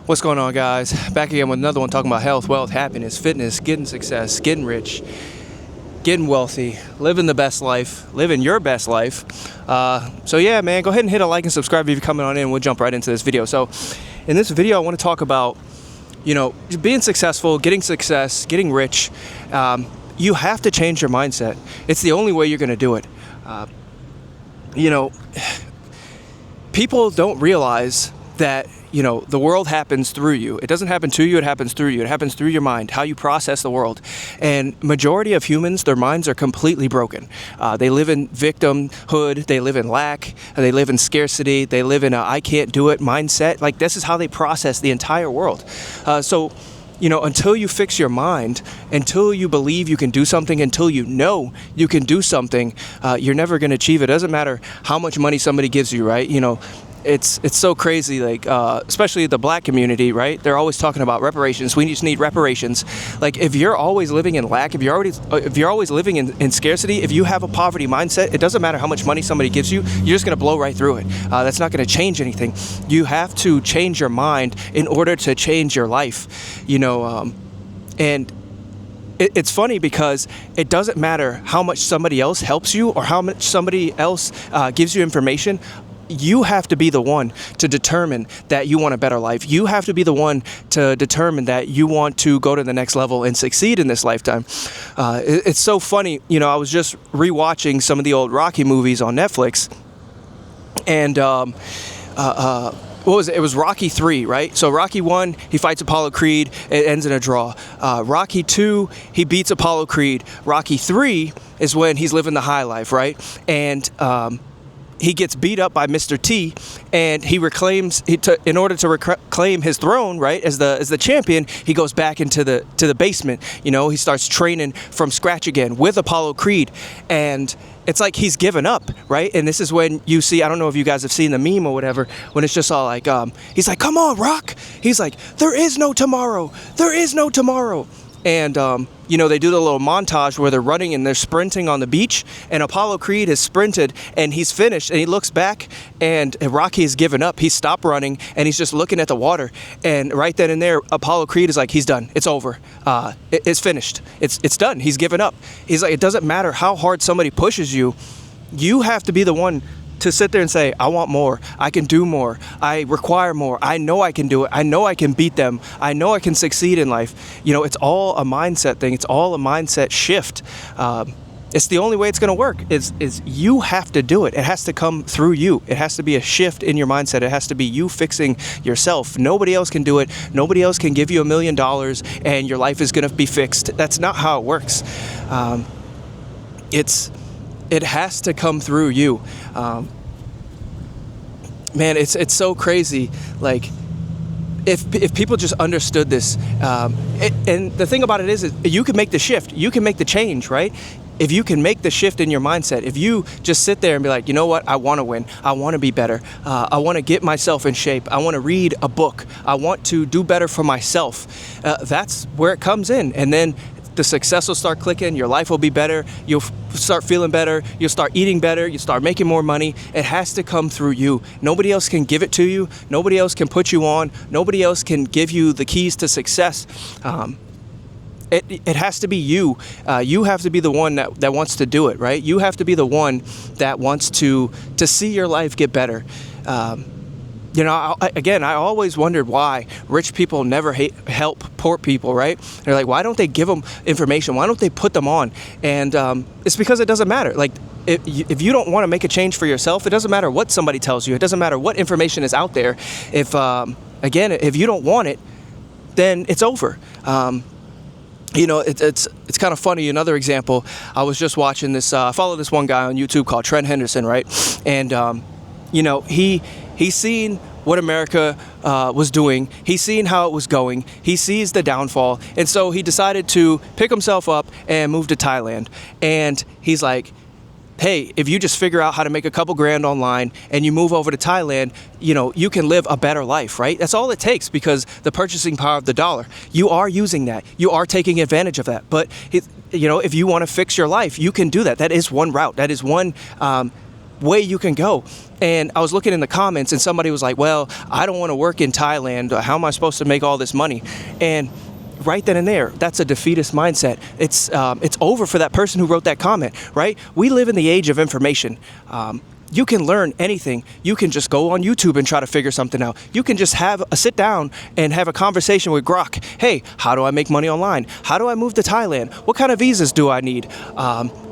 What's going on, guys? Back again with another one talking about health, wealth, happiness, fitness, getting success, getting rich, getting wealthy, living the best life, living your best life. So yeah, man, go ahead and hit a like and subscribe if you're coming on in. We'll jump right into this video. So in this video, I want to talk about, being successful, getting success, getting rich. You have to change your mindset. It's the only way you're going to do it. People don't realize that the world happens through you. It doesn't happen to you, it happens through you. It happens through your mind, how you process the world. And majority of humans, their minds are completely broken. They live in victimhood, they live in lack, they live in scarcity, they live in a I can't do it mindset. Like, this is how they process the entire world. So until you fix your mind, until you believe you can do something, until you know you can do something, you're never going to achieve it. It doesn't matter how much money somebody gives you, right? It's so crazy, like, especially the black community, right? They're always talking about reparations. We just need reparations. Like, if you're always living in lack, if you're always living in scarcity, if you have a poverty mindset, it doesn't matter how much money somebody gives you, you're just going to blow right through it. That's not going to change anything. You have to change your mind in order to change your life, and it's funny because it doesn't matter how much somebody else helps you or how much somebody else gives you information. You have to be the one to determine that you want a better life. You have to be the one to determine that you want to go to the next level and succeed in this lifetime. It's so funny. I was just rewatching some of the old Rocky movies on Netflix, and what was it? It was Rocky 3, right? So Rocky 1, he fights Apollo Creed. It ends in a draw. Rocky 2, he beats Apollo Creed. Rocky 3 is when he's living the high life, right? And he gets beat up by Mr. T, and he reclaims. In order to reclaim his throne, right, as the champion, he goes back into the basement. He starts training from scratch again with Apollo Creed, and it's like he's given up, right? And this is when you see, I don't know if you guys have seen the meme or whatever, when it's just all like, he's like, "Come on, Rock." He's like, "There is no tomorrow. There is no tomorrow." And, they do the little montage where they're running and they're sprinting on the beach, and Apollo Creed has sprinted and he's finished, and he looks back and Rocky has given up. He stopped running and he's just looking at the water. And right then and there, Apollo Creed is like, he's done. It's over. It's finished. It's done. He's given up. He's like, it doesn't matter how hard somebody pushes you. You have to be the one to sit there and say, I want more, I can do more, I require more, I know I can do it, I know I can beat them, I know I can succeed in life. It's all a mindset thing. It's all a mindset shift. It's the only way it's going to work is you have to do it. It has to come through you. It has to be a shift in your mindset. It has to be you fixing yourself. Nobody else can do it. Nobody else can give you $1 million and your life is going to be fixed. That's not how it works. It has to come through you. Man, it's so crazy. Like, if people just understood this, and the thing about it is you can make the shift. You can make the change, right? If you can make the shift in your mindset, if you just sit there and be like, you know what, I want to win. I want to be better. I want to get myself in shape. I want to read a book. I want to do better for myself. That's where it comes in. And then the success will start clicking, your life will be better, you'll start feeling better, you'll start eating better, you start making more money. It has to come through you. Nobody else can give it to you. Nobody else can put you on. Nobody else can give you the keys to success. It has to be you. You have to be the one that wants to do it, right? You have to be the one that wants to see your life get better. I always wondered why rich people never help poor people, right? They're like, why don't they give them information? Why don't they put them on? And it's because it doesn't matter. Like, if you don't want to make a change for yourself, it doesn't matter what somebody tells you. It doesn't matter what information is out there. If you don't want it, then it's over. It's kind of funny. Another example, I was just watching this. I follow this one guy on YouTube called Trent Henderson, right? And he's seen what America was doing. He's seen how it was going. He sees the downfall. And so he decided to pick himself up and move to Thailand. And he's like, hey, if you just figure out how to make a couple grand online and you move over to Thailand, you can live a better life, right? That's all it takes, because the purchasing power of the dollar, you are using that. You are taking advantage of that. But, if you want to fix your life, you can do that. That is one route. That is one way you can go. And I was looking in the comments and somebody was like, well, I don't want to work in Thailand. How am I supposed to make all this money? And right then and there, that's a defeatist mindset. It's over for that person who wrote that comment, right? We live in the age of information. You can learn anything. You can just go on YouTube and try to figure something out. You can just sit down and have a conversation with Grok. Hey, how do I make money online? How do I move to Thailand? What kind of visas do I need?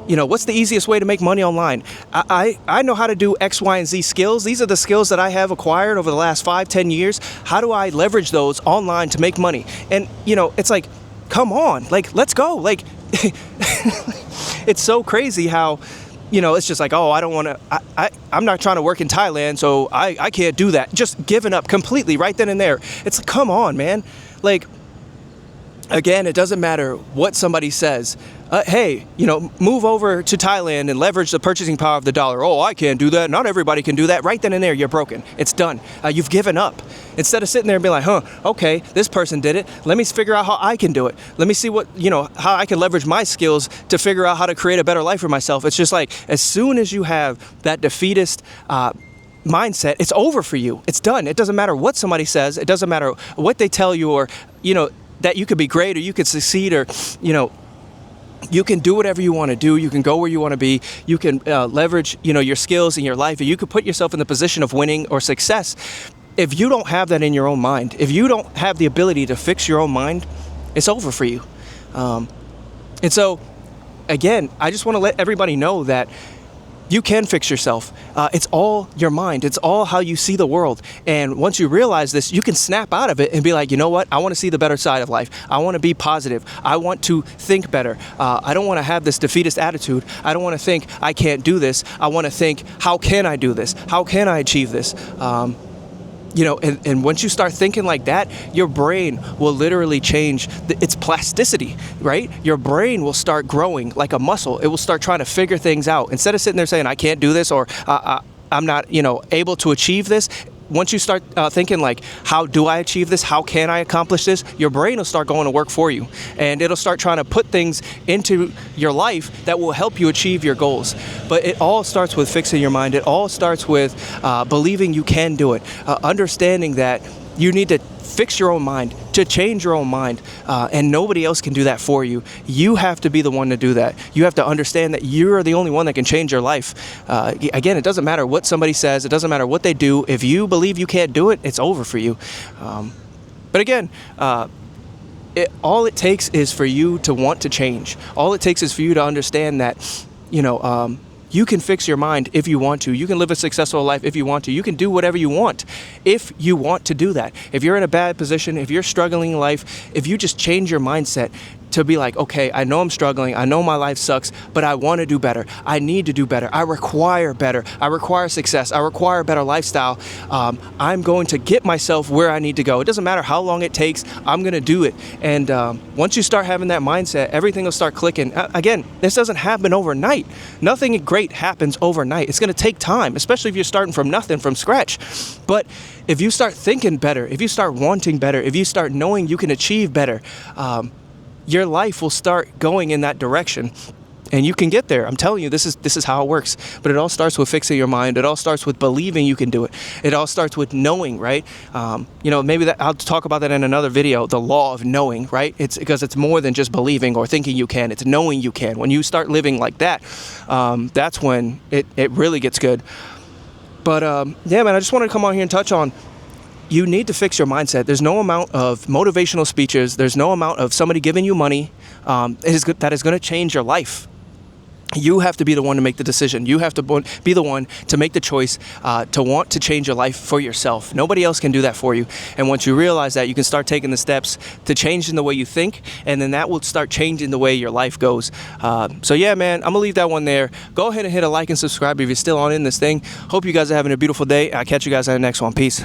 What's the easiest way to make money online? I know how to do X, Y, and Z skills. These are the skills that I have acquired over the last 5-10 years. How do I leverage those online to make money? And, it's like, come on, like, let's go. Like, it's so crazy how, it's just like, oh, I don't want to, I'm not trying to work in Thailand, so I can't do that. Just giving up completely right then and there. It's like, come on, man. Like, again, it doesn't matter what somebody says. Hey, move over to Thailand and leverage the purchasing power of the dollar. Oh, I can't do that. Not everybody can do that. Right then and there, you're broken. It's done. You've given up. Instead of sitting there and being like, okay, this person did it. Let me figure out how I can do it. Let me see how I can leverage my skills to figure out how to create a better life for myself. It's just like, as soon as you have that defeatist mindset, it's over for you. It's done. It doesn't matter what somebody says. It doesn't matter what they tell you, or, that you could be great or you could succeed, or, you can do whatever you want to do. You can go where you want to be. You can leverage, your skills in your life, and you could put yourself in the position of winning or success. If you don't have that in your own mind, if you don't have the ability to fix your own mind, it's over for you. And so, again, I just want to let everybody know that you can fix yourself. It's all your mind. It's all how you see the world. And once you realize this, you can snap out of it and be like, you know what? I want to see the better side of life. I want to be positive. I want to think better. I don't want to have this defeatist attitude. I don't want to think I can't do this. I want to think, how can I do this? How can I achieve this? And once you start thinking like that, your brain will literally change its plasticity, right? Your brain will start growing like a muscle. It will start trying to figure things out. Instead of sitting there saying, I can't do this, or I'm not, able to achieve this. Once you start thinking like, how do I achieve this? How can I accomplish this? Your brain will start going to work for you, and it'll start trying to put things into your life that will help you achieve your goals. But it all starts with fixing your mind. It all starts with believing you can do it, understanding that you need to fix your own mind, to change your own mind, and nobody else can do that for you. You have to be the one to do that. You have to understand that you're the only one that can change your life. Again, it doesn't matter what somebody says. It doesn't matter what they do. If you believe you can't do it, it's over for you. But again, all it takes is for you to want to change. All it takes is for you to understand that, you can fix your mind if you want to. You can live a successful life if you want to. You can do whatever you want if you want to do that. If you're in a bad position, if you're struggling in life, if you just change your mindset to be like, okay, I know I'm struggling. I know my life sucks, but I want to do better. I need to do better. I require better. I require success. I require a better lifestyle. I'm going to get myself where I need to go. It doesn't matter how long it takes. I'm going to do it. And once you start having that mindset, everything will start clicking. Again, this doesn't happen overnight. Nothing great happens overnight. It's going to take time, especially if you're starting from nothing, from scratch. But if you start thinking better, if you start wanting better, if you start knowing you can achieve better, your life will start going in that direction, and you can get there. I'm telling you, this is how it works. But it all starts with fixing your mind. It all starts with believing you can do it. It all starts with knowing, right? Maybe I'll talk about that in another video, the law of knowing, right? It's because it's more than just believing or thinking you can. It's knowing you can. When you start living like that, that's when it really gets good. But yeah, man, I just wanted to come on here and touch on, you need to fix your mindset. There's no amount of motivational speeches. There's no amount of somebody giving you money that is going to change your life. You have to be the one to make the decision. You have to be the one to make the choice to want to change your life for yourself. Nobody else can do that for you. And once you realize that, you can start taking the steps to changing the way you think, and then that will start changing the way your life goes. So yeah, man, I'm going to leave that one there. Go ahead and hit a like and subscribe if you're still on in this thing. Hope you guys are having a beautiful day. I'll catch you guys on the next one. Peace.